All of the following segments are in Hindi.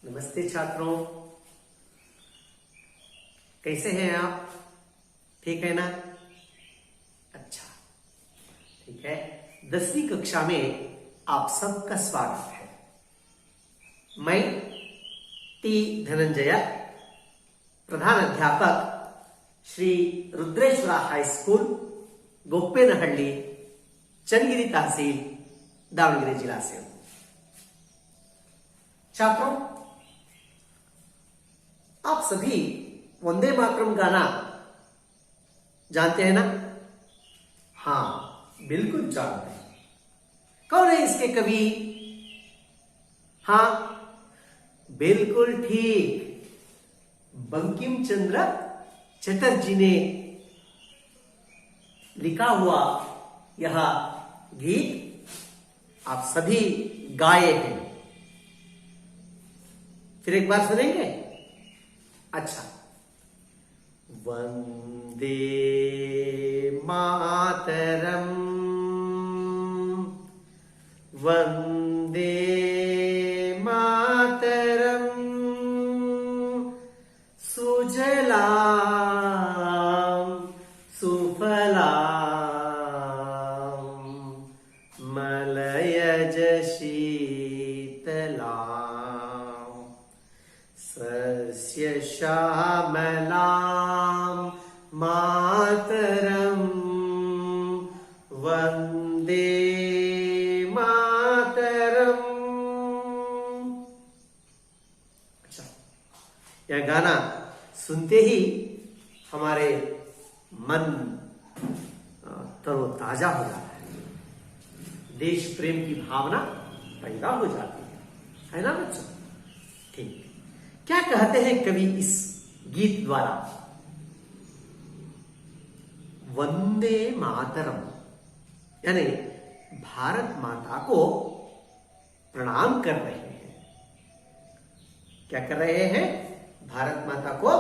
नमस्ते छात्रों, कैसे हैं आप? ठीक है ना? अच्छा, ठीक है। 10वीं कक्षा में आप सबका स्वागत है। मैं टी धनंजय, प्रधान अध्यापक श्री रुद्रेश्वरा हाई स्कूल, गोप्पेनहಳ್ಳಿ, चನ್ನगिरी तहसील, दावणಗೆರೆ जिला से हूं। छात्रों, आप सभी वंदे मातरम गाना जानते हैं ना? हाँ, बिल्कुल जानते हैं। कौन है इसके कवि? हाँ, बिल्कुल ठीक, बंकिम चंद्र चटर्जी ने लिखा हुआ यह गीत आप सभी गाए हैं। फिर एक बार सुनेंगे? अच्छा, वंदे मातरम, वंदे मातरम, सुजलाम सुफलाम मलयज शीतलाम सस्य श्यामलां मातरं वंदे मातरम। अच्छा, यह गाना सुनते ही हमारे मन तरोताजा हो जाता है, देश प्रेम की भावना पैदा हो जाती है ना बच्चों? ठीक, क्या कहते हैं कवि इस गीत द्वारा? वंदे मातरम यानी भारत माता को प्रणाम कर रहे हैं। क्या कर रहे हैं? भारत माता को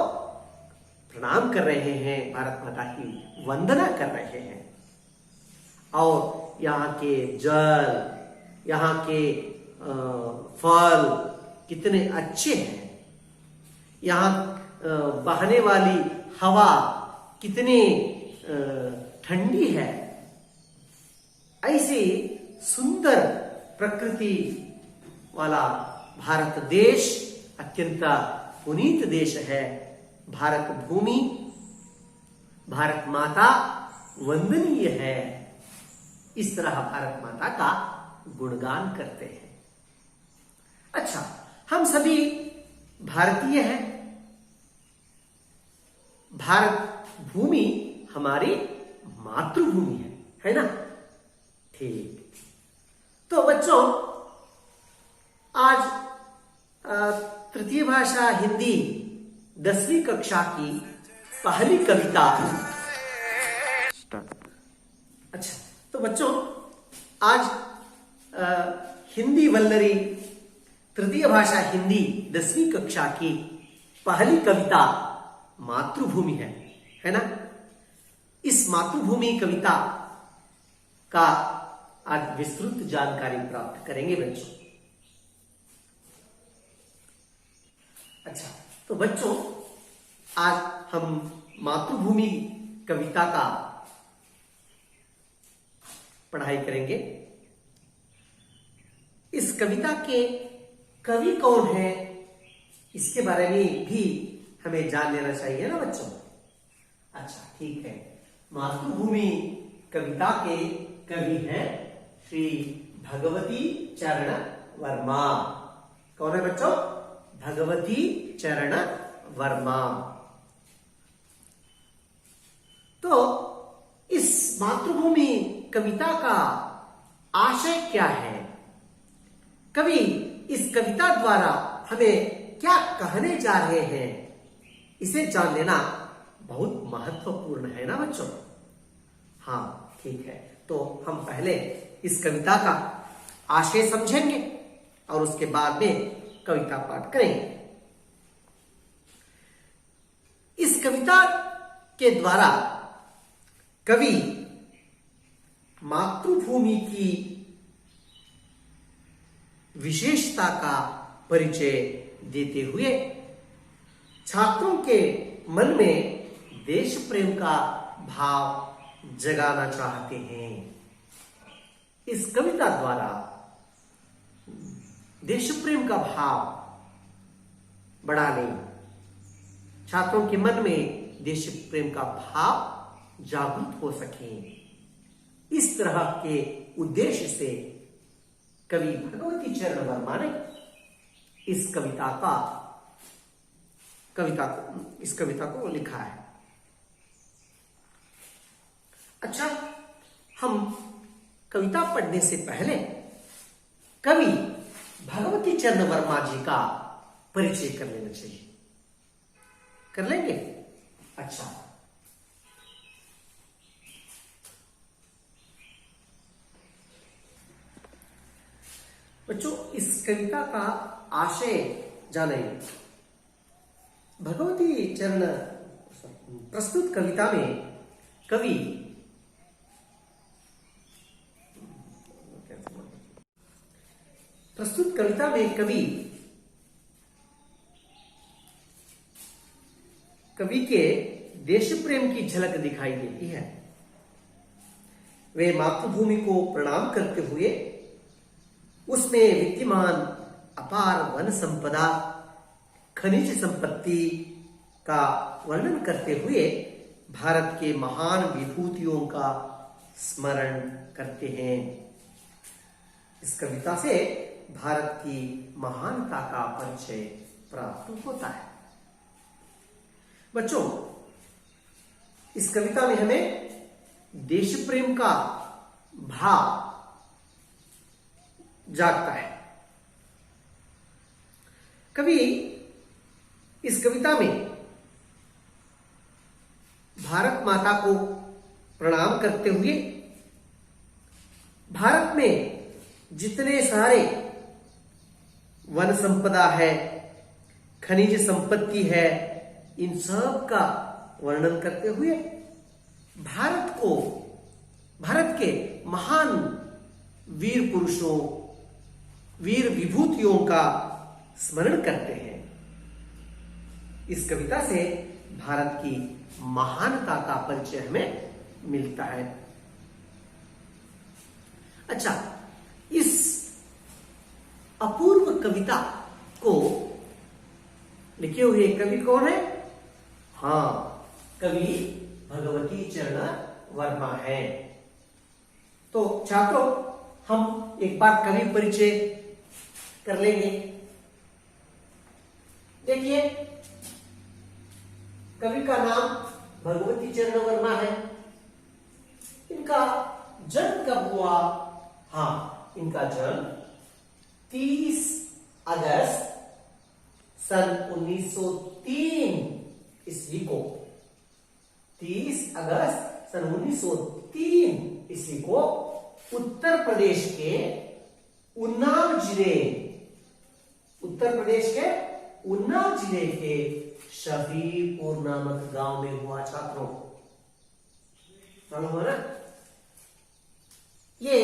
प्रणाम कर रहे हैं, भारत माता की वंदना कर रहे हैं। और यहाँ के जल, यहाँ के फल कितने अच्छे हैं, यहाँ बहने वाली हवा कितनी ठंडी है। ऐसी सुंदर प्रकृति वाला भारत देश अत्यंत पुनीत देश है। भारत भूमि, भारत माता वंदनीय है। इस तरह भारत माता का गुणगान करते हैं। अच्छा, हम सभी भारतीय हैं। भारत भूमि हमारी मातृभूमि है ना? ठीक, तो बच्चों आज तृतीय भाषा हिंदी 10वीं कक्षा की पहली कविता। अच्छा, तो बच्चों आज हिंदी वल्लरी तृतीय भाषा हिंदी 10वीं कक्षा की पहली कविता मातृभूमि है ना? इस मातृभूमि कविता का आज विस्तृत जानकारी प्राप्त करेंगे बच्चों। अच्छा, तो बच्चों आज हम मातृभूमि कविता का पढ़ाई करेंगे। इस कविता के कवि कौन है, इसके बारे में भी हमें जान लेना चाहिए ना बच्चों? अच्छा, ठीक है। मातृभूमि कविता के कवि हैं श्री भगवती चरण वर्मा। कौन है बच्चों? भगवती चरण वर्मा। तो इस मातृभूमि कविता का आशय क्या है? कवि इस कविता द्वारा हमें क्या कहने जा रहे हैं, इसे जान लेना बहुत महत्वपूर्ण है ना बच्चों? हाँ, ठीक है। तो हम पहले इस कविता का आशय समझेंगे और उसके बाद में कविता पाठ करेंगे। इस कविता के द्वारा कवि मातृभूमि की विशेषता का परिचय देते हुए छात्रों के मन में देश प्रेम का भाव जगाना चाहते हैं। इस कविता द्वारा देश प्रेम का भाव बढ़ाने, छात्रों के मन में देश प्रेम का भाव जागृत हो सके, इस तरह के उद्देश्य से कवि भगवती चरण वर्मा ने इस कविता को लिखा है। अच्छा, हम कविता पढ़ने से पहले कवि भगवती चरण वर्मा जी का परिचय कर लेना चाहिए। कर लेंगे? अच्छा, बच्चों, इस कविता का आशय जानेंगे। भगवती चरण प्रस्तुत कविता में कवि कवि के देश प्रेम की झलक दिखाई देती है। वे मातृभूमि को प्रणाम करते हुए उसमें विद्यमान अपार वन संपदा, खनिज संपत्ति का वर्णन करते हुए भारत के महान विभूतियों का स्मरण करते हैं। इस कविता से भारत की महानता का परिचय प्राप्त होता है। बच्चों, इस कविता में हमें देश प्रेम का भाव जागता है। कवि इस कविता में भारत माता को प्रणाम करते हुए भारत में जितने सारे वन संपदा है, खनिज संपत्ति है, इन सब का वर्णन करते हुए भारत के महान वीर पुरुषों, वीर विभूतियों का स्मरण करते हैं। इस कविता से भारत की महानता का परिचय हमें मिलता है। अच्छा, इस अपूर्व कविता को लिखे हुए कवि कौन है? हाँ, कवि भगवती चरण वर्मा है। तो छात्रों, हम एक बार कवि परिचय कर लेंगे। देखिए, कवि का नाम भगवती चरण वर्मा है। इनका जन्म कब हुआ? हाँ, इनका जन्म 30 अगस्त सन 1903 ईस्वी को 30 अगस्त सन 1903 ईस्वी को उत्तर प्रदेश के उन्नाव जिले के शफीपुर नामक गांव में हुआ। छात्रों, मालूम हो ना? ये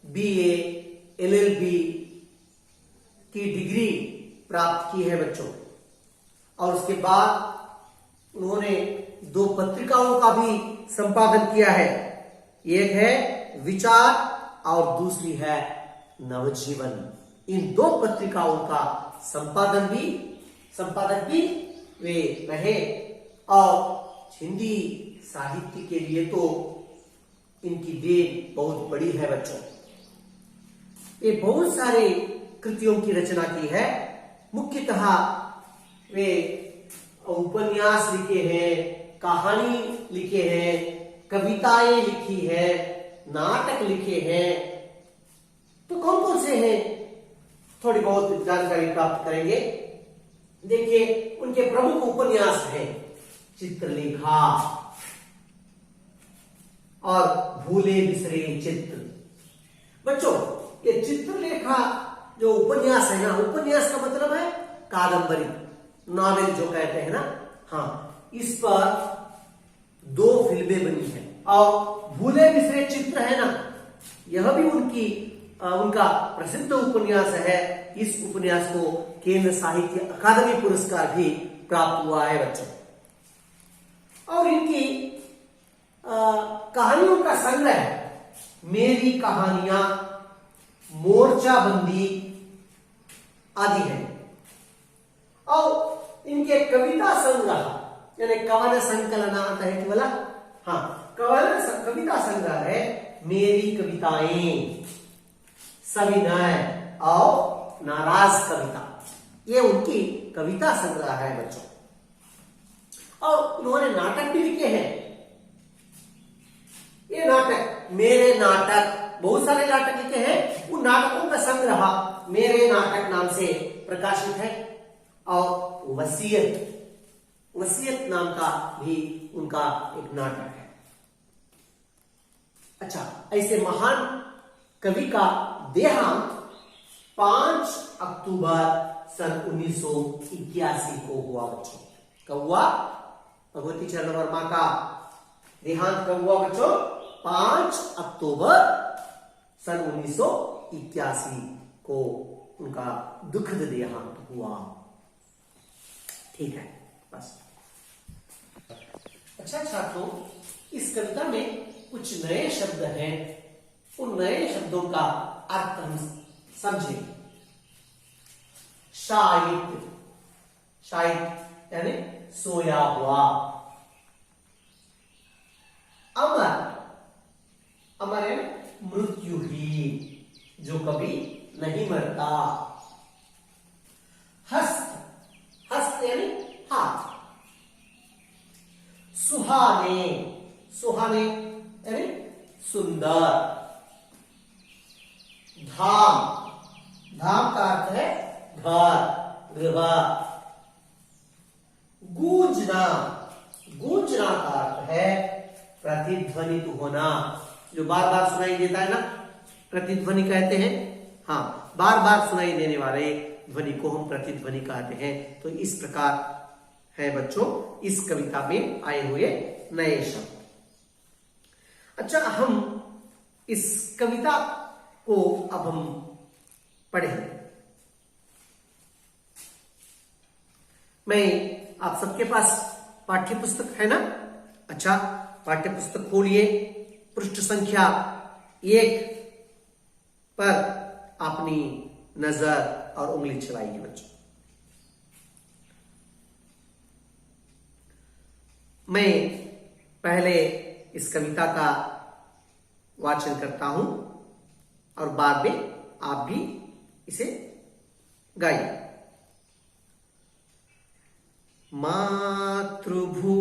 BA LLB की डिग्री प्राप्त की है बच्चों, और उसके बाद उन्होंने 2 पत्रिकाओं का भी संपादन किया है। एक है विचार और दूसरी है नवजीवन। इन 2 पत्रिकाओं का संपादक भी वे रहे, और हिंदी साहित्य के लिए तो इनकी देन बहुत बड़ी है बच्चों। ये बहुत सारे कृतियों की रचना की है। मुख्यतः वे उपन्यास लिखे हैं, कहानी लिखे हैं, कविताएं लिखी है, नाटक लिखे हैं। तो कौन कौन से हैं, थोड़ी बहुत जानकारी प्राप्त करेंगे। देखिए, उनके प्रमुख उपन्यास हैं चित्रलेखा और भूले बिसरे चित्र। बच्चों, ये चित्रलेखा जो उपन्यास है ना, उपन्यास का मतलब है कादंबरी, नॉवेल जो कहते हैं ना। हाँ, इस पर 2 फिल्में बनी है। और भूले बिसरे चित्र है ना, यह भी उनकी उनका प्रसिद्ध उपन्यास है। इस उपन्यास को केंद्र साहित्य अकादमी पुरस्कार भी प्राप्त हुआ है बच्चों। और इनकी कहानियों का संग्रह मेरी कहानियां, मोर्चाबंदी आदि है। और इनके कविता संग्रह यानी कवन संकलन आता है कि बोला, हाँ, कविता संग्रह है मेरी कविताएं, सविनय और नाराज कविता, ये उनकी कविता संग्रह है बच्चों। और उन्होंने नाटक भी लिखे हैं। ये नाटक, मेरे नाटक, बहुत सारे नाटक लिखे हैं। उन नाटकों का संग्रह मेरे नाटक नाम से प्रकाशित है। और वसीयत नाम का भी उनका एक नाटक है। अच्छा, ऐसे महान कवि का देहांत 5 अक्टूबर सन 1981 को हुआ बच्चों। कब हुआ? भगवती चरण वर्मा का देहांत कब हुआ बच्चों? 5 अक्टूबर सन 1981 को उनका दुखद देहांत हुआ। ठीक है, बस। अच्छा छात्रों, इस कविता में कुछ नए शब्द हैं। उन नए शब्दों का अर्थ हम समझें। शायद यानी सोया हुआ। अमर है मृत्यु ही, जो कभी नहीं मरता। हस्त यानी हाथ। सुहाने यानी सुंदर। धाम का अर्थ है घर, गृह। गूंजना का अर्थ है प्रतिध्वनित होना, जो बार बार सुनाई देता है ना, प्रतिध्वनि कहते हैं। हाँ, बार बार सुनाई देने वाले ध्वनि को हम प्रतिध्वनि कहते हैं। तो इस प्रकार है बच्चों इस कविता में आए हुए नए शब्द। अच्छा, हम इस कविता को अब हम पढ़ें। मैं आप सबके पास पाठ्य पुस्तक है ना? अच्छा, पाठ्य पुस्तक खोलिए, पृष्ठ संख्या 1 पर अपनी नजर और उंगली चलाइए बच्चों। मैं पहले इस कविता का वाचन करता हूं और बाद में आप भी इसे गाइए। मातृभू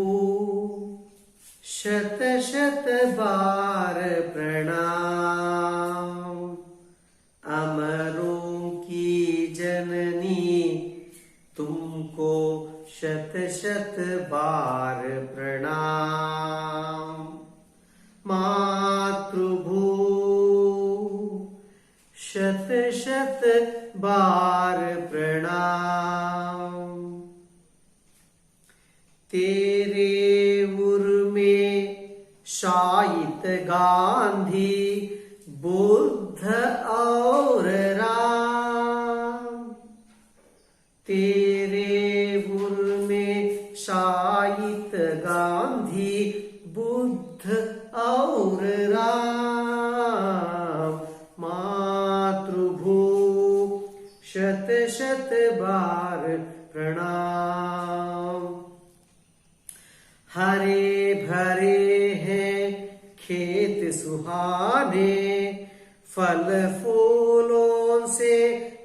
शत शत बार प्रणाम, अमरों की जननी तुमको शत शत बार प्रणाम। मातृभू शत शत बार प्रणाम। तेरे उर में शायित गांधी, बुद्ध और राम। तेरे उर में शायित गांधी, बुद्ध और राम। मातृभू शत शत बार प्रणाम। हरे भरे हैं खेत सुहाने, फल फूलों से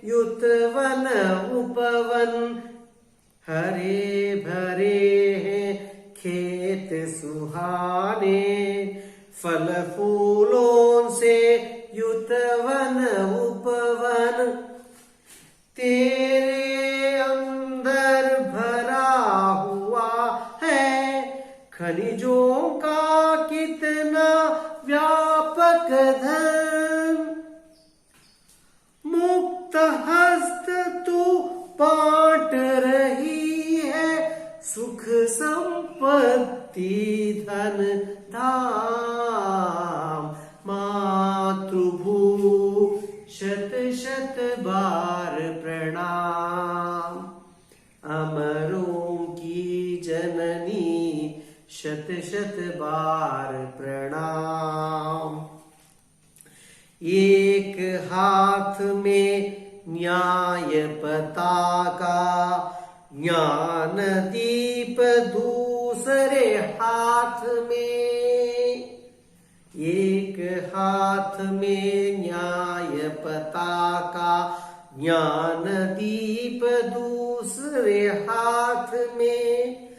युत वन उपवन। हरे भरे हैं खेत सुहाने, फल फूलों से युत वन उपवन। तेरे अंदर भरा हुआ है खनिजों का कितना व्यापक धन। मुक्त हस्त तू बांट रही है सुख संपत्ति धन धाम। मातृभू प्रणाम, अमरों की जननी शत शत बार प्रणाम। एक हाथ में न्याय पताका, ज्ञान दीप दूसरे हाथ में। एक हाथ में न्याय पताका, ज्ञान दीप दूसरे हाथ में।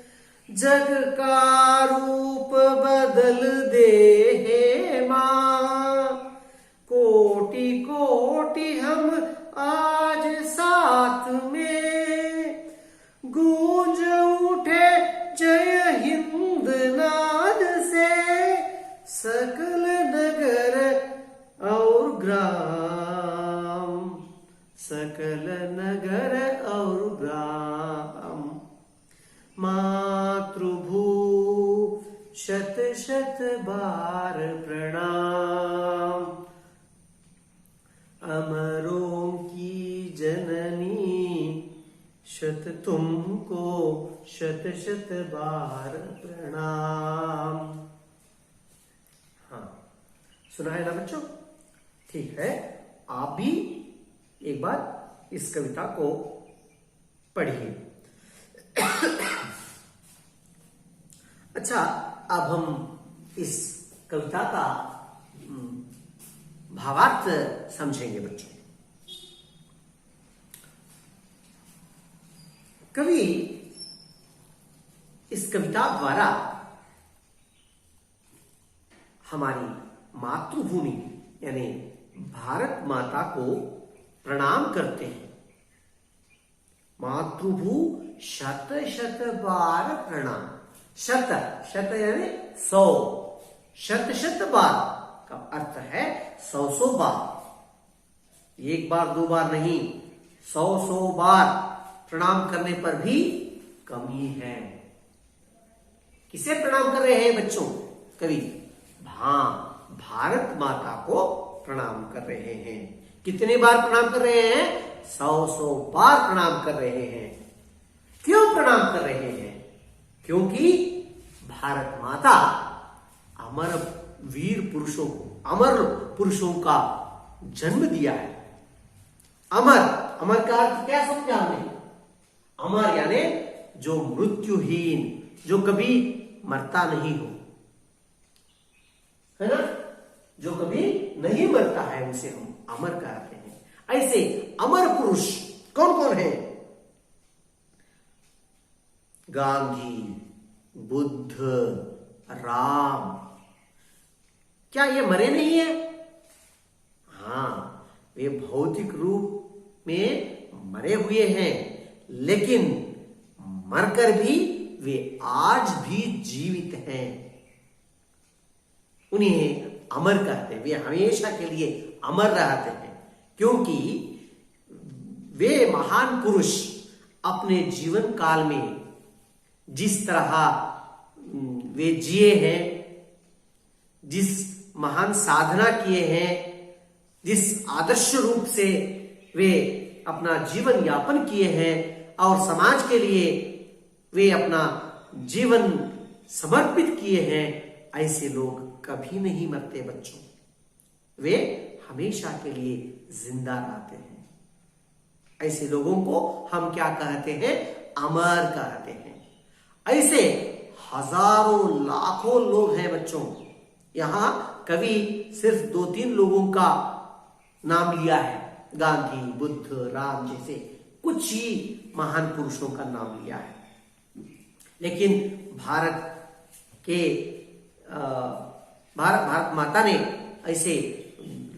जग का रूप बदल दे हे मां, कोटि कोटि हम आज साथ में। गूंज उठे जय हिंद नाद से, सकल नगर और ग्राम, सकल नगर और ग्राम। मातृभू शत शत बार प्रणाम, अमरों की जननी शत तुमको शत शत बार प्रणाम। हाँ, सुना है ना बच्चों? ठीक है, आप भी एक बार इस कविता को पढ़िए। अच्छा, अब हम इस कविता का भावार्थ समझेंगे बच्चों। कवि इस कविता द्वारा हमारी मातृभूमि यानी भारत माता को प्रणाम करते हैं। मातृभू शत शत बार प्रणाम। शत शत यानी 100, शत शत बार का अर्थ है 100 बार। एक बार दो बार नहीं, 100 बार प्रणाम करने पर भी कमी है। किसे प्रणाम कर रहे हैं बच्चों कवि? हाँ, भारत माता को प्रणाम कर रहे हैं। कितने बार प्रणाम कर रहे हैं? 100 बार प्रणाम कर रहे हैं। क्यों प्रणाम कर रहे हैं? क्योंकि भारत माता अमर वीर पुरुषों को, अमर पुरुषों का जन्म दिया है। अमर, अमर का अर्थ क्या समझा हमने? अमर यानी जो मृत्युहीन, जो कभी मरता नहीं हो, है ना? जो कभी नहीं मरता है उसे हम अमर कहते हैं। ऐसे अमर पुरुष कौन कौन है? गांधी, बुद्ध, राम। क्या ये मरे नहीं है? हाँ, वे भौतिक रूप में मरे हुए हैं, लेकिन मरकर भी वे आज भी जीवित हैं। उन्हें अमर कहते हैं। वे हमेशा के लिए अमर रहते हैं, क्योंकि वे महान पुरुष अपने जीवन काल में जिस तरह वे जिए हैं, जिस महान साधना किए हैं, जिस आदर्श रूप से वे अपना जीवन यापन किए हैं और समाज के लिए वे अपना जीवन समर्पित किए हैं, ऐसे लोग कभी नहीं मरते बच्चों। वे हमेशा के लिए जिंदा रहते हैं। ऐसे लोगों को हम क्या कहते हैं? अमर कहते हैं। ऐसे हजारों लाखों लोग हैं बच्चों। यहां कवि सिर्फ 2-3 लोगों का नाम लिया है। गांधी, बुद्ध, राम जैसे कुछ ही महान पुरुषों का नाम लिया है। लेकिन भारत माता ने ऐसे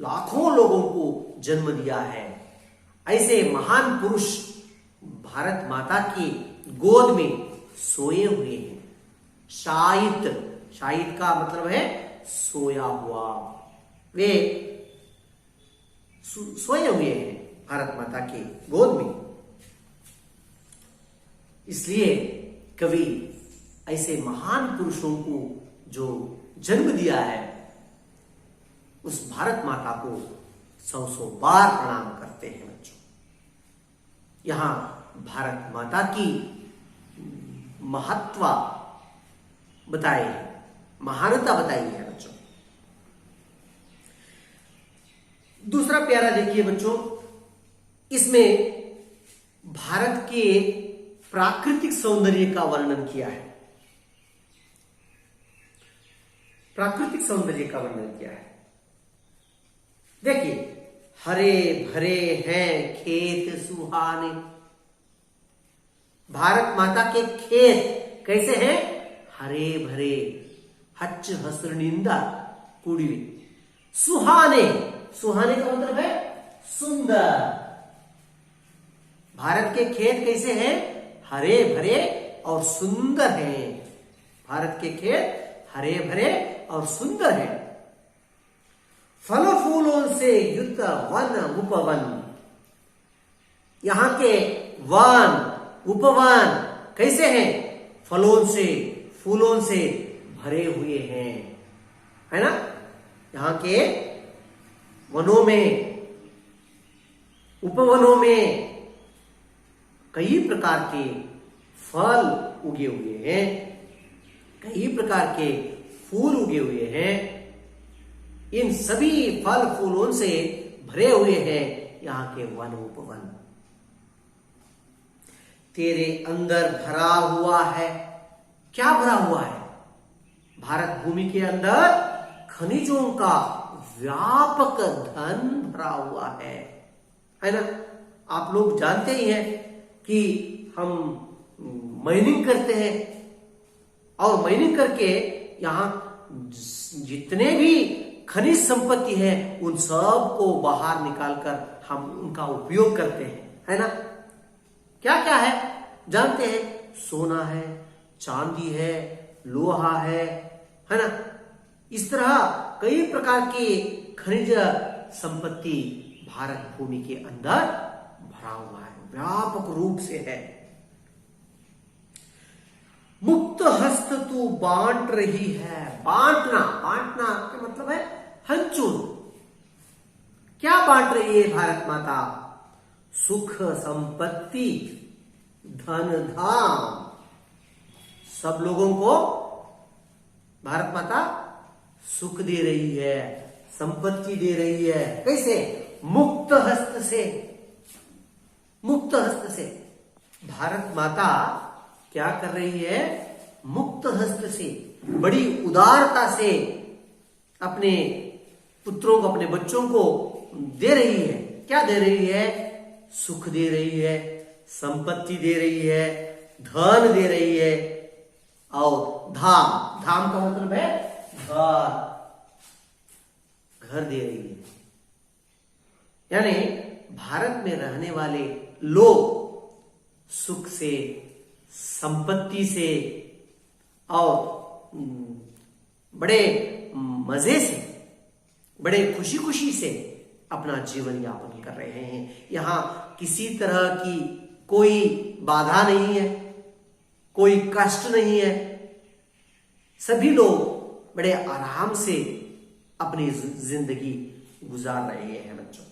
लाखों लोगों को जन्म दिया है। ऐसे महान पुरुष भारत माता की गोद में सोए हुए हैं। शायित, शायित का मतलब है सोया हुआ। वे सोए हुए हैं भारत माता की गोद में। इसलिए कवि ऐसे महान पुरुषों को जो जन्म दिया है, उस भारत माता को 100 बार प्रणाम करते हैं बच्चों। यहां भारत माता की महत्व बताई है, महानता बताई है बच्चों। दूसरा प्यारा देखिए बच्चों, इसमें भारत के प्राकृतिक सौंदर्य का वर्णन किया है। प्राकृतिक सौंदर्य का वर्णन किया है। देखिए, हरे भरे हैं खेत सुहाने। भारत माता के खेत कैसे हैं? हरे भरे, हच हसनिंदा कुड़ी, सुहाने। सुहाने का मतलब है सुंदर। भारत के खेत कैसे हैं? हरे भरे और सुंदर हैं। भारत के खेत हरे भरे और सुंदर हैं। फलों फूलों से युक्त वन उपवन। यहां के वन उपवन कैसे हैं? फलों से फूलों से भरे हुए हैं, है ना। यहां के वनों में, उपवनों में कई प्रकार के फल उगे हुए हैं, कई प्रकार के फूल उगे हुए हैं। इन सभी फल फूलों से भरे हुए हैं यहां के वन उपवन। तेरे अंदर भरा हुआ है। क्या भरा हुआ है? भारत भूमि के अंदर खनिजों का व्यापक धन भरा हुआ है ना। आप लोग जानते ही हैं कि हम माइनिंग करते हैं और माइनिंग करके यहां जितने भी खनिज संपत्ति है उन सब को बाहर निकालकर हम उनका उपयोग करते हैं, है ना। क्या क्या है जानते हैं? सोना है, चांदी है, लोहा है ना। इस तरह कई प्रकार की खनिज संपत्ति भारत भूमि के अंदर भरा हुआ है, व्यापक रूप से है। मुक्त हस्त तू बांट रही है। बांटना, बांटना का मतलब है हंचून। क्या बांट रही है भारत माता? सुख संपत्ति, धन धाम। सब लोगों को भारत माता सुख दे रही है, संपत्ति दे रही है। कैसे? मुक्त हस्त से। मुक्त हस्त से भारत माता क्या कर रही है? मुक्त हस्त से, बड़ी उदारता से अपने पुत्रों को, अपने बच्चों को दे रही है। क्या दे रही है? सुख दे रही है, संपत्ति दे रही है, धन दे रही है और धाम। धाम का मतलब है घर। घर दे रही है। यानी भारत में रहने वाले लोग सुख से, संपत्ति से और बड़े मजे से, बड़े खुशी खुशी से अपना जीवन यापन कर रहे हैं। यहां किसी तरह की कोई बाधा नहीं है, कोई कष्ट नहीं है। सभी लोग बड़े आराम से अपनी जिंदगी गुजार रहे हैं बच्चों।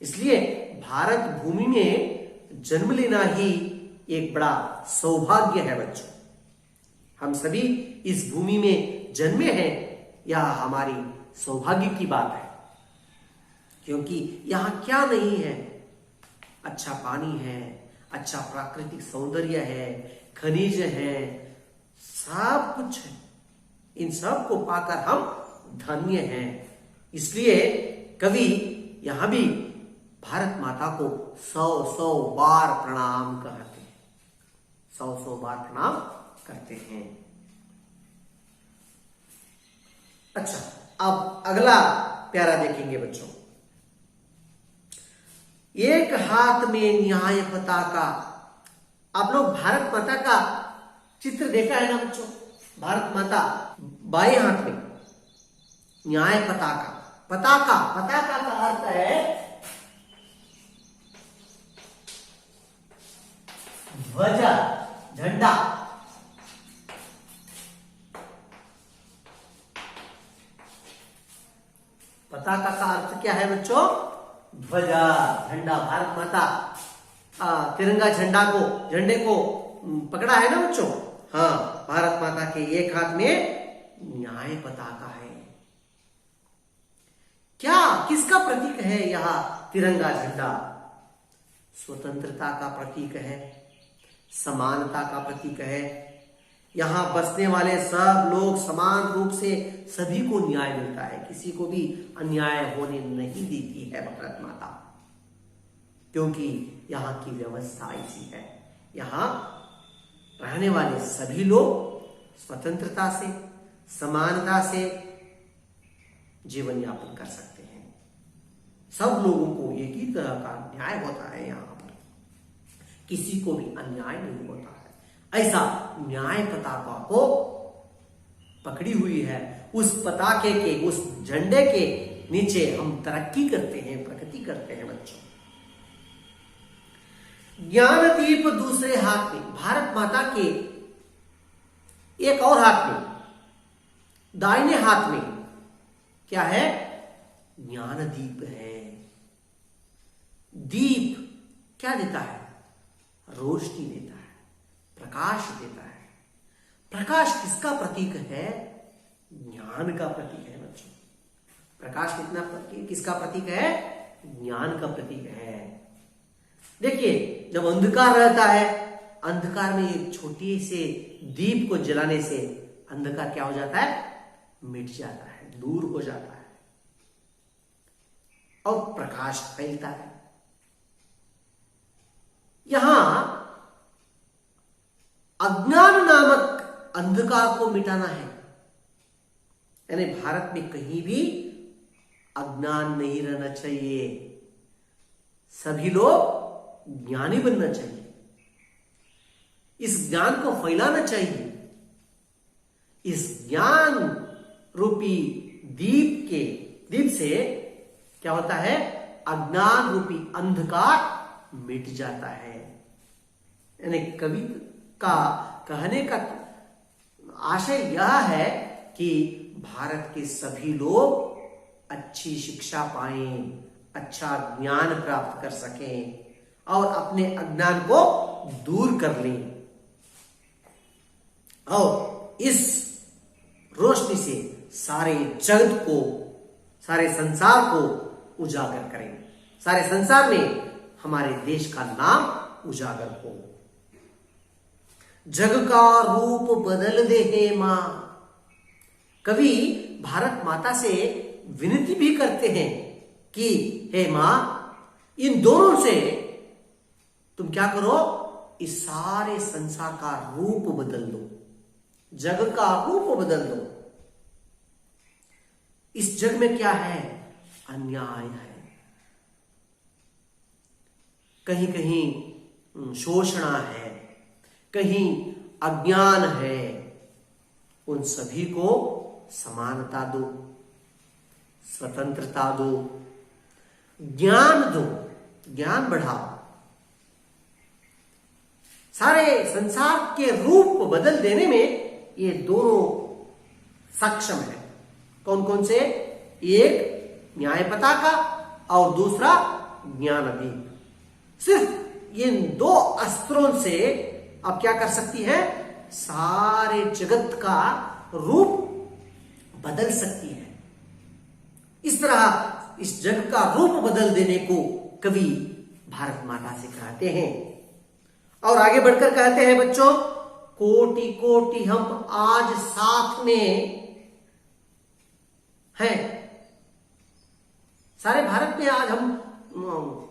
इसलिए भारत भूमि में जन्म लेना ही एक बड़ा सौभाग्य है बच्चों। हम सभी इस भूमि में जन्मे हैं, यह हमारी सौभाग्य की बात है। क्योंकि यहां क्या नहीं है? अच्छा पानी है, अच्छा प्राकृतिक सौंदर्य है, खनिज है, सब कुछ है। इन सब को पाकर हम धन्य हैं। इसलिए कवि यहां भी भारत माता को 100 बार प्रणाम करते हैं, 100 बार प्रणाम करते हैं। अच्छा, अब अगला प्यारा देखेंगे बच्चों। एक हाथ में न्याय पताका। आप लोग भारत माता का चित्र देखा है ना बच्चों? भारत माता बाएं हाथ में न्याय पताका। पताका, पताका का अर्थ है ध्वजा, झंडा। पताका का अर्थ क्या है बच्चों? ध्वजा, झंडा। भारत माता तिरंगा झंडे को पकड़ा है ना बच्चों। हाँ, भारत माता के एक हाथ में न्याय पताका है। क्या किसका प्रतीक है यह तिरंगा झंडा? स्वतंत्रता का प्रतीक है, समानता का प्रतीक है। यहां बसने वाले सब लोग समान रूप से सभी को न्याय मिलता है, किसी को भी अन्याय होने नहीं देती है भारत माता, क्योंकि यहां की व्यवस्था ऐसी है। यहां रहने वाले सभी लोग स्वतंत्रता से, समानता से जीवन यापन कर सकते हैं। सब लोगों को एक ही तरह का न्याय होता है, यहां पर किसी को भी अन्याय नहीं होता है। ऐसा न्याय पताका को पकड़ी हुई है, उस पताके के, उस झंडे के नीचे हम तरक्की करते हैं, प्रगति करते हैं बच्चों। ज्ञान दीप दूसरे हाथ में, भारत माता के एक और हाथ में, दाहिने हाथ में क्या है? ज्ञान दीप है। दीप क्या देता है? रोशनी देता है, प्रकाश देता है। प्रकाश किसका प्रतीक है? ज्ञान का प्रतीक है बच्चों। प्रकाश किसका प्रतीक है? ज्ञान का प्रतीक है। देखिए, जब अंधकार रहता है, अंधकार में एक छोटी से दीप को जलाने से अंधकार क्या हो जाता है? मिट जाता है, दूर हो जाता है और प्रकाश फैलता है। यहां अज्ञान नामक अंधकार को मिटाना है, यानी भारत में कहीं भी अज्ञान नहीं रहना चाहिए। सभी लोग ज्ञानी बनना चाहिए, इस ज्ञान को फैलाना चाहिए। इस ज्ञान रूपी दीप से क्या होता है? अज्ञान रूपी अंधकार मिट जाता है। यानी कवि का कहने का आशय यह है कि भारत के सभी लोग अच्छी शिक्षा पाएं, अच्छा ज्ञान प्राप्त कर सकें और अपने अज्ञान को दूर कर लें और इस रोशनी से सारे जगत को, सारे संसार को उजागर करें। सारे संसार में हमारे देश का नाम उजागर हो। जग का रूप बदल दे हे मां। कवि भारत माता से विनती भी करते हैं कि हे मां, इन दोनों से तुम क्या करो? इस सारे संसार का रूप बदल दो, जग का रूप बदल दो। इस जग में क्या है? अन्याय है, कहीं कहीं शोषण है, कहीं अज्ञान है। उन सभी को समानता दो, स्वतंत्रता दो, ज्ञान दो, ज्ञान बढ़ाओ। सारे संसार के रूप बदल देने में ये दोनों सक्षम है। कौन कौन से? एक न्याय पताका और दूसरा ज्ञानदीप। सिर्फ इन दो अस्त्रों से अब क्या कर सकती है? सारे जगत का रूप बदल सकती है। इस तरह इस जग का रूप बदल देने को कवि भारत माता से कहते हैं। और आगे बढ़कर कहते हैं बच्चों, कोटि कोटि हम आज साथ में हैं। सारे भारत में आज हम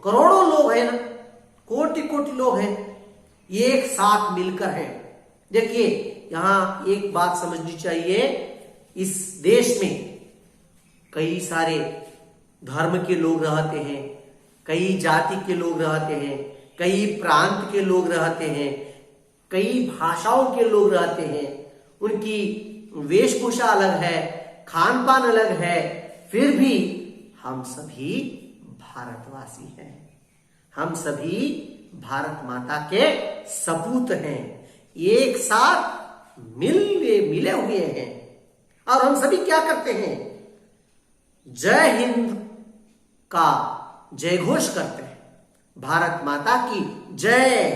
करोड़ों लोग हैं ना, कोटि कोटि लोग हैं, एक साथ मिलकर हैं। देखिए, यहां एक बात समझनी चाहिए, इस देश में कई सारे धर्म के लोग रहते हैं, कई जाति के लोग रहते हैं, कई प्रांत के लोग रहते हैं, कई भाषाओं के लोग रहते हैं। उनकी वेशभूषा अलग है, खान पान अलग है, फिर भी हम सभी भारतवासी हैं। हम सभी भारत माता के सपूत हैं, एक साथ मिले हुए हैं। और हम सभी क्या करते हैं? जय हिंद का जय घोष करते हैं, भारत माता की जय,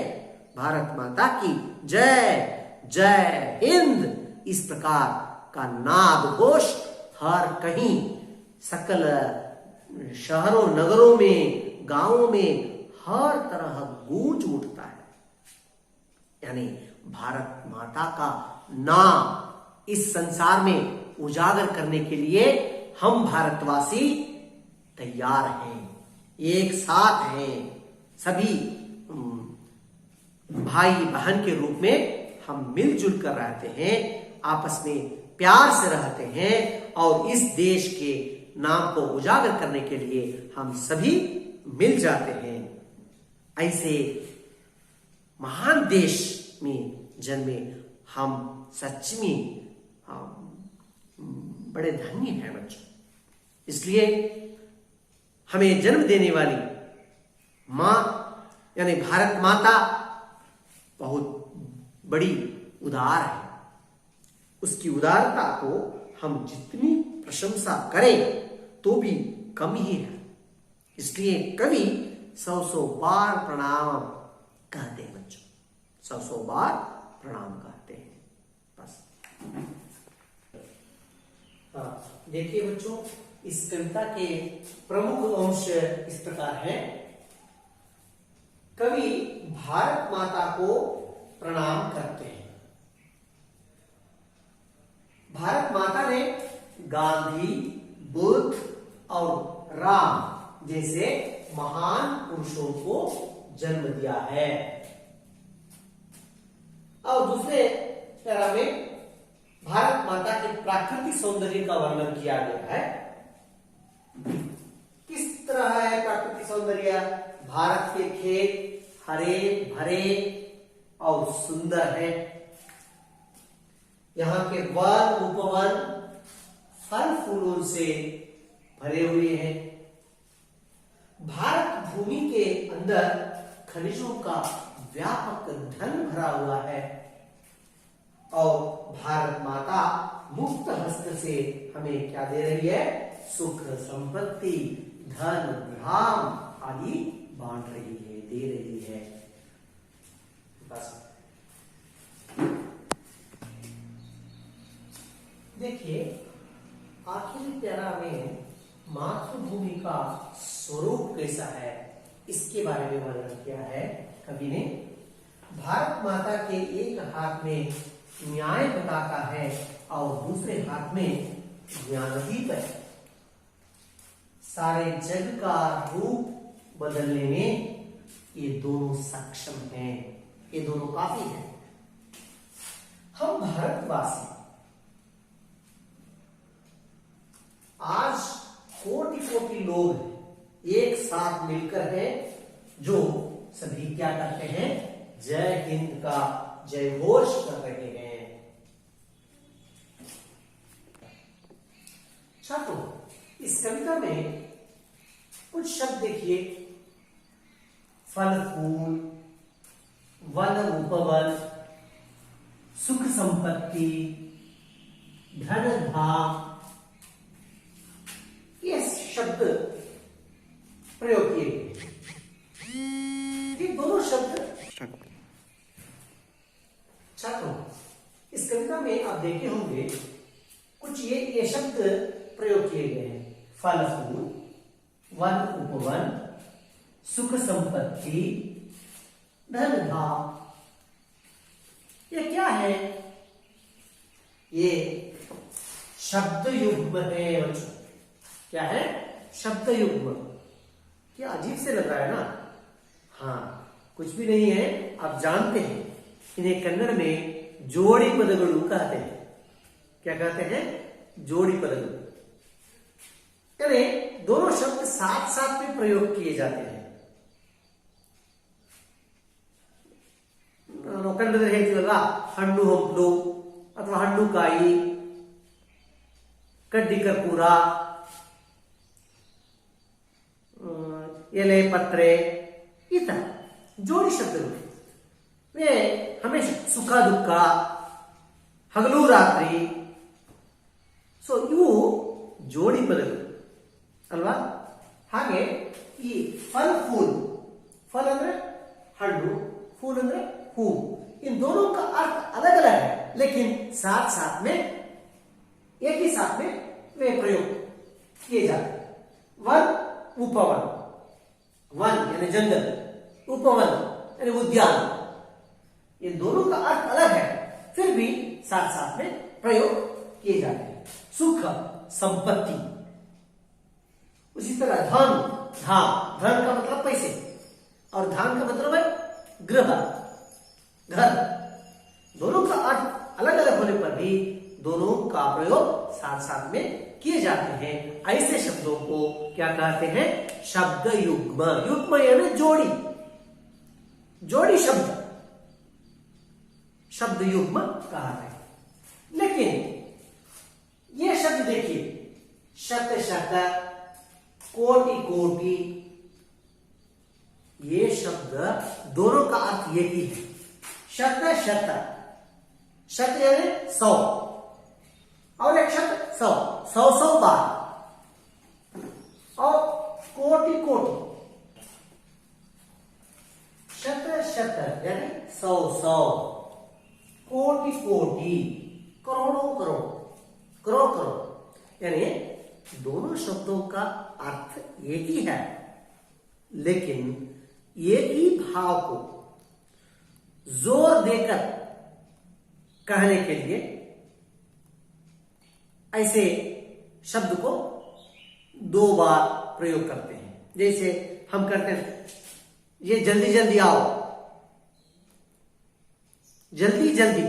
भारत माता की जय, जय हिंद, इस प्रकार का नाद घोष हर कहीं सकल शहरों नगरों में गांवों में हर तरह गूंज उठता है। यानी भारत माता का नाम इस संसार में उजागर करने के लिए हम भारतवासी तैयार हैं, एक साथ हैं, सभी भाई बहन के रूप में हम मिलजुल कर रहते हैं, आपस में प्यार से रहते हैं और इस देश के नाम को उजागर करने के लिए हम सभी मिल जाते हैं। ऐसे महान देश में जन्मे हम सच में बड़े धन्य हैं बच्चों। इसलिए हमें जन्म देने वाली मां यानी भारत माता बहुत बड़ी उदार है। उसकी उदारता को हम जितनी प्रशंसा करें तो भी कम ही है। इसलिए कवि 100 बार प्रणाम कहते हैं बच्चों, 100 बार प्रणाम कहते हैं। बस देखिए बच्चों, इस कविता के प्रमुख अंश इस प्रकार हैं। कवि भारत माता को प्रणाम करते हैं। भारत माता ने गांधी, बुद्ध और राम जैसे महान पुरुषों को जन्म दिया है। और दूसरे तरह में भारत माता के प्राकृतिक सौंदर्य का वर्णन किया गया है। किस तरह है प्राकृतिक सौंदर्य? भारत के खेत हरे भरे और सुंदर है। यहाँ के वन उपवन फल फूलों से भरे हुए हैं। भारत भूमि के अंदर खनिजों का व्यापक धन भरा हुआ है और भारत माता मुक्त हस्त से हमें क्या दे रही है? सुख, संपत्ति, धन, धाम आदि बांट रही है, दे रही है। बस देखिए, आखिरी प्यारा में मातृभूमि का स्वरूप कैसा है इसके बारे में वर्णन किया है कवि ने। भारत माता के एक हाथ में न्याय पताका है और दूसरे हाथ में ज्ञानदीप है। सारे जग का रूप बदलने में ये दोनों सक्षम हैं, ये दोनों काफी हैं। हम भारतवासी आज कोटि कोटि लोग एक साथ मिलकर हैं जो सभी क्या करते हैं? जय हिंद का जय घोष कर रहे हैं। छात्रों, इस कविता में कुछ शब्द देखिए। फल फूल, वन उपवन, सुख संपत्ति, धन धाम, ये शब्द प्रयोग किए गए। ये दोनों शब्द छात्रों, इस कविता में आप देखे होंगे कुछ ये शब्द प्रयोग किए गए हैं। फल फूल, वन उपवन, सुख संपत्ति, धन धाम। ये क्या है? ये शब्द युग्म है बच्चों। क्या है? शब्द युग्म। क्या अजीब से लग रहा है ना? हाँ, कुछ भी नहीं है। आप जानते हैं इन्हें कन्नड़ में जोड़ी पदगुलु कहते हैं। क्या कहते हैं? जोड़ी पदगुलु। यानी दोनों शब्द साथ साथ में प्रयोग किए जाते हैं। ಕನ್ನಡದಲ್ಲಿ ಹೇಳ್ತೀವಲ್ಲ, ಹಣ್ಣು ಹಂಪಲು ಅಥವಾ ಹಣ್ಣು ಕಾಯಿ, ಕಡ್ಡಿ ಕರ್ಪೂರ, ಎಲೆ ಪತ್ರೆ, ಈ ತರ ಜೋಡಿ ಶಬ್ದಗಳು ಹಮೇಶಾ ಸುಖ ದುಃಖ, ಹಗಲು ರಾತ್ರಿ. ಸೊ ಇವು ಜೋಡಿ ಪದಗಳು ಅಲ್ವಾ? ಹಾಗೆ ಈ ಫಲ್ ಫೂಲ್, फल अंद्रे हल्लू, फूल अंद्रे हू। इन दोनों का अर्थ अलग अलग है, लेकिन साथ साथ में एक ही साथ में वे प्रयोग किए जाते हैं। वन, उपवन, वन यानी जंगल, उपवन यानी उद्यान, इन दोनों का अर्थ अलग है, फिर भी साथ साथ में प्रयोग किए जाते हैं। सुख, संपत्ति, उसी तरह धन, धाम, धन का मतलब पैसे और धाम का मतलब है गृह, घर। दोनों का अर्थ अलग अलग होने पर भी दोनों का प्रयोग साथ साथ में किए जाते हैं। ऐसे शब्दों को क्या कहते हैं? शब्द युग्म। युग्म यानी जोड़ी, जोड़ी शब्द शब्द युग्म कहते हैं। लेकिन ये शब्द देखिए, शत शत, कोटि कोटि, ये शब्द दोनों का अर्थ एक ही है। शत शत, शत यानी 100 और एक शत 100, 100 बार, और कोटि कोटि, शत शत यानी 100, कोटि कोटि करोड़ों करोड़, करोड़ करोड़, यानी दोनों शब्दों का अर्थ एक ही है, लेकिन एक ही भाव को जोर देकर कहने के लिए ऐसे शब्द को 2 बार प्रयोग करते हैं। जैसे हम करते हैं, ये जल्दी जल्दी आओ, जल्दी जल्दी,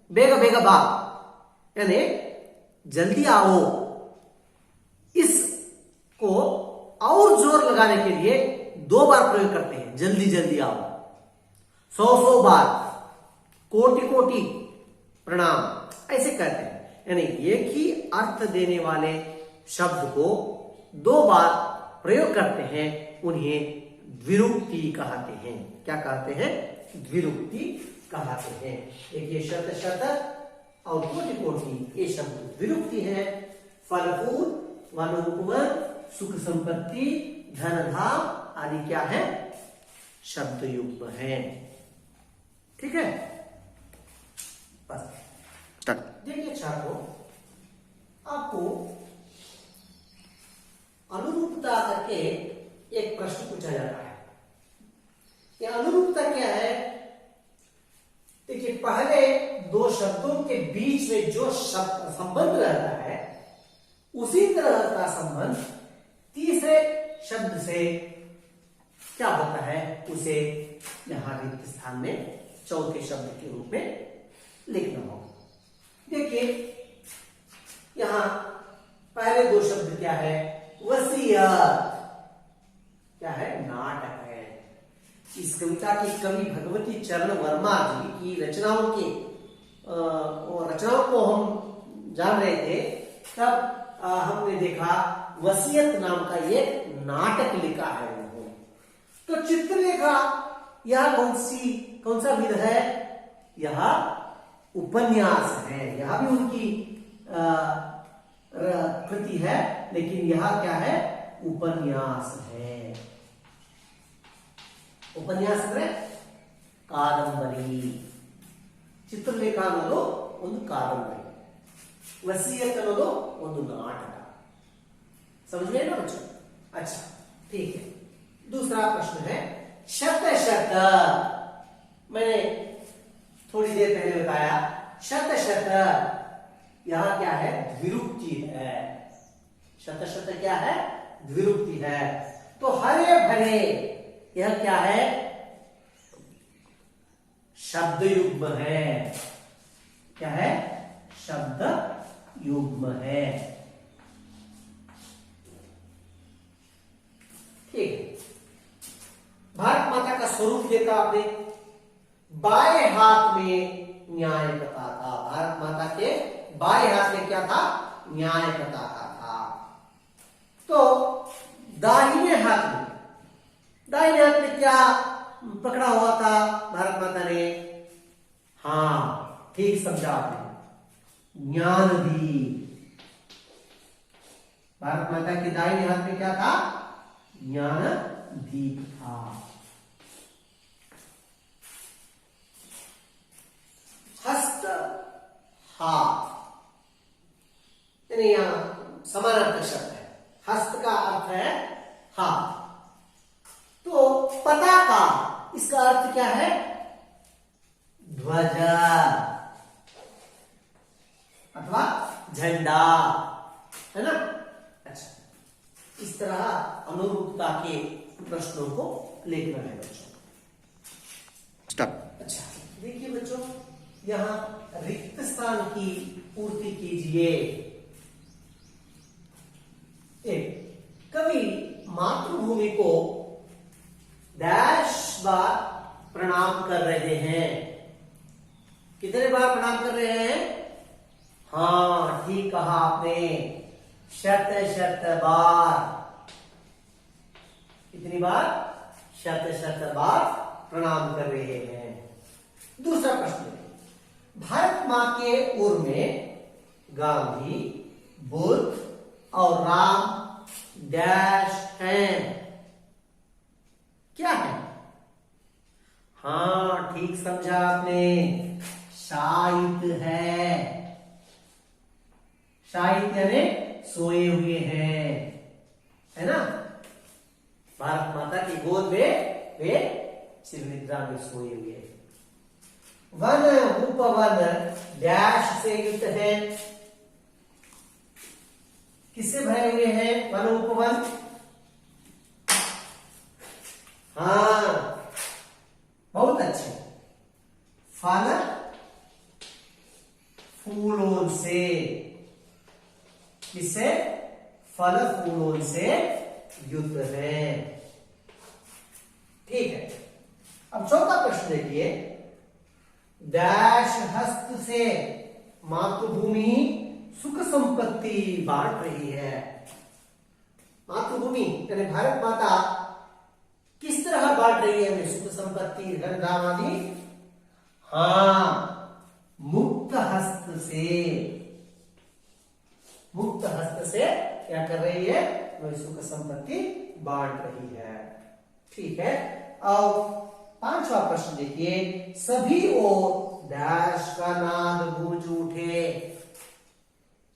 बेगा बेगा बा, यानी जल्दी आओ। इसको और जोर लगाने के लिए 2 बार प्रयोग करते हैं, जल्दी जल्दी आओ। 100 बार, कोटि कोटि प्रणाम, ऐसे कहते हैं। यानी एक ही अर्थ देने वाले शब्द को 2 बार प्रयोग करते हैं, उन्हें द्विरुक्ति कहते हैं। क्या कहते हैं? द्विरुक्ति कहते हैं। देखिए, शत शत और कोटि कोटि, ये शब्द द्विरुक्ति है। फल फूल, वन उपवन, सुख संपत्ति, धन धाम आदि क्या है? शब्द युग्म है। ठीक है, बस। देखिए छात्रों, आपको अनुरूपता करके एक प्रश्न पूछा जाता है। यह अनुरूपता क्या है? देखिए, पहले 2 शब्दों के बीच में जो शब्द संबंध रहता है, उसी तरह का संबंध तीसरे शब्द से क्या होता है, उसे यहां रिक्त स्थान में चौथे शब्द के रूप में लिखना होगा। देखिए, यहां पहले 2 शब्द क्या है? वसीयत, क्या है? नाटक है। इस कविता की कवि भगवती चरण वर्मा जी की रचनाओं को हम जान रहे थे, तब हमने देखा वसीयत नाम का एक नाटक लिखा है उन्होंने। तो चित्रलेखा यह कौन सा विध है? यह उपन्यास है। यह भी उनकी कृति है, लेकिन यह क्या है? उपन्यास है। उपन्यास ಅಂದ್ರೆ ಕಾದಂಬರಿ, ಚಿತ್ರಲೇಖ ಅನ್ನೋದು ಒಂದು ಕಾದಂಬರಿ, वसीयत ಅನ್ನೋದು ಒಂದು नाटक। समझ में ना बच्चों? अच्छा, ठीक है। दूसरा प्रश्न है शत शत। मैंने थोड़ी देर पहले बताया, शत शत यहां क्या है? द्विरुक्ति है। शत शत क्या है? द्विरुक्ति है। तो हरे भरे, यह क्या है? शब्द युग्म है। क्या है? शब्द युग्म है। ठीक है। भारत माता का स्वरूप देखा आपने, बाएं हाथ में न्याय पताका। भारत माता के बाएं हाथ में क्या था? न्याय पताका था। तो दाहिने हाथ में क्या पकड़ा हुआ था भारत माता ने? हाँ, ठीक समझा आपने, ज्ञानदीप। भारत माता के दाहिने हाथ में क्या था? ज्ञानदीप था। इसका अर्थ क्या है? ध्वजा अथवा झंडा, है ना? अच्छा, इस तरह अनुरूपता के प्रश्नों को लिखना है बच्चों। अच्छा, देखिए बच्चों, यहां रिक्त स्थान की पूर्ति कीजिए। एक कवि मातृभूमि को डैश बार प्रणाम कर रहे हैं। कितने बार प्रणाम कर रहे हैं? हाँ, ठीक कहा आपने, शत शत बार। कितनी बार? शत शत बार प्रणाम कर रहे हैं। दूसरा प्रश्न, भारत मां के उर में गांधी, बुद्ध और राम डैश हैं। क्या है? हाँ, ठीक समझा आपने, शायित है। शायित यानी सोए हुए हैं, है ना? भारत माता की गोद में वे चिरनिद्रा में सोए हुए हैं। वन उपवन डैश से युक्त है। किससे भरे हुए हैं वन उपवन? हाँ, बहुत अच्छे, फल फूलों से। किससे? फल फूलों से युक्त है। ठीक है, अब चौथा प्रश्न देखिए, डैश हस्त से मातृभूमि सुख संपत्ति बांट रही है। मातृभूमि यानी भारत माता किस तरह बांट रही है हमें सुख संपत्ति, धन धाम आदि? हाँ, मुक्त हस्त से। मुक्त हस्त से क्या कर रही है? वह सुख संपत्ति बांट रही है। ठीक है, अब पांचवा प्रश्न देखिए, सभी ओर डैश का नाद गूंज उठे।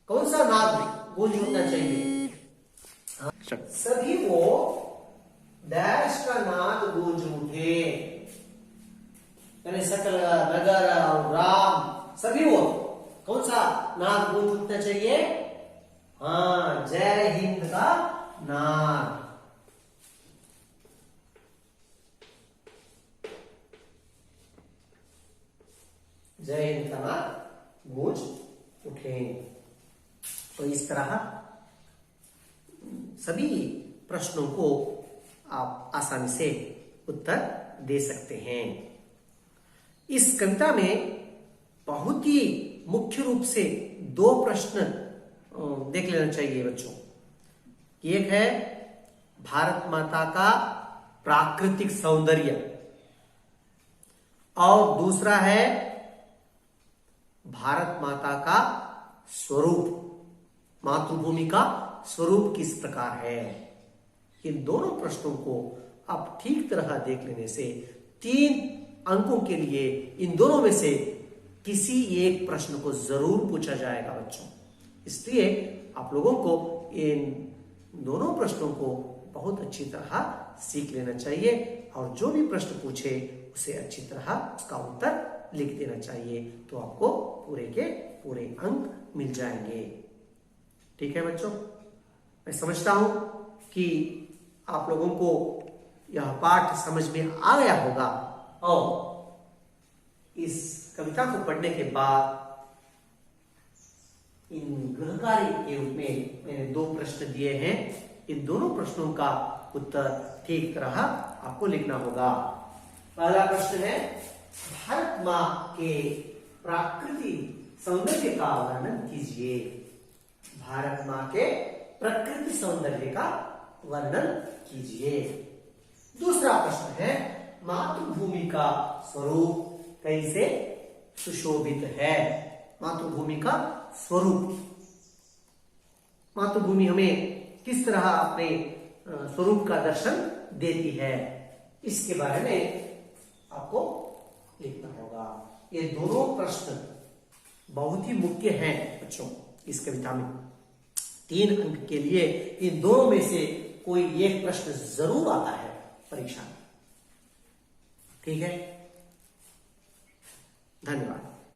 कौन सा नाद गूंज उठना चाहिए? सभी ओर डैश का नाद गूंज उठे, यानी सकल नगर और ग्राम सभी ओर कौन सा नाद गूंज उठना चाहिए? हाँ, जय हिंद का नाद। जय हिंद का नाद गूंज उठे। तो इस तरह सभी प्रश्नों को आप आसानी से उत्तर दे सकते हैं। इस कविता में बहुत ही मुख्य रूप से दो प्रश्न देख लेना चाहिए बच्चों। एक है भारत माता का प्राकृतिक सौंदर्य और दूसरा है भारत माता का स्वरूप, मातृभूमि का स्वरूप किस प्रकार है। इन दोनों प्रश्नों को आप ठीक तरह देख लेने से 3 अंकों के लिए इन दोनों में से किसी एक प्रश्न को जरूर पूछा जाएगा बच्चों। इसलिए आप लोगों को इन दोनों प्रश्नों को बहुत अच्छी तरह सीख लेना चाहिए और जो भी प्रश्न पूछे उसे अच्छी तरह उसका उत्तर लिख देना चाहिए, तो आपको पूरे के पूरे अंक मिल जाएंगे। ठीक है बच्चों, मैं समझता हूं कि आप लोगों को यह पाठ समझ में आ गया होगा और इस कविता को पढ़ने के बाद इन गृह कार्य के रूप में मैंने 2 प्रश्न दिए हैं। इन दोनों प्रश्नों का उत्तर ठीक तरह आपको लिखना होगा। पहला प्रश्न है, भारत मां के प्राकृतिक सौंदर्य का वर्णन कीजिए। भारत मां के प्रकृति सौंदर्य का वर्णन कीजिए। दूसरा प्रश्न है, मातृभूमि का स्वरूप कैसे सुशोभित है। मातृभूमि का स्वरूप, मातृभूमि हमें किस तरह अपने स्वरूप का दर्शन देती है, इसके बारे में आपको लिखना होगा। ये दोनों प्रश्न बहुत ही मुख्य हैं बच्चों इस कविता में। 3 अंक के लिए इन दोनों में से कोई एक प्रश्न जरूर आता है परीक्षा में। ठीक है, धन्यवाद।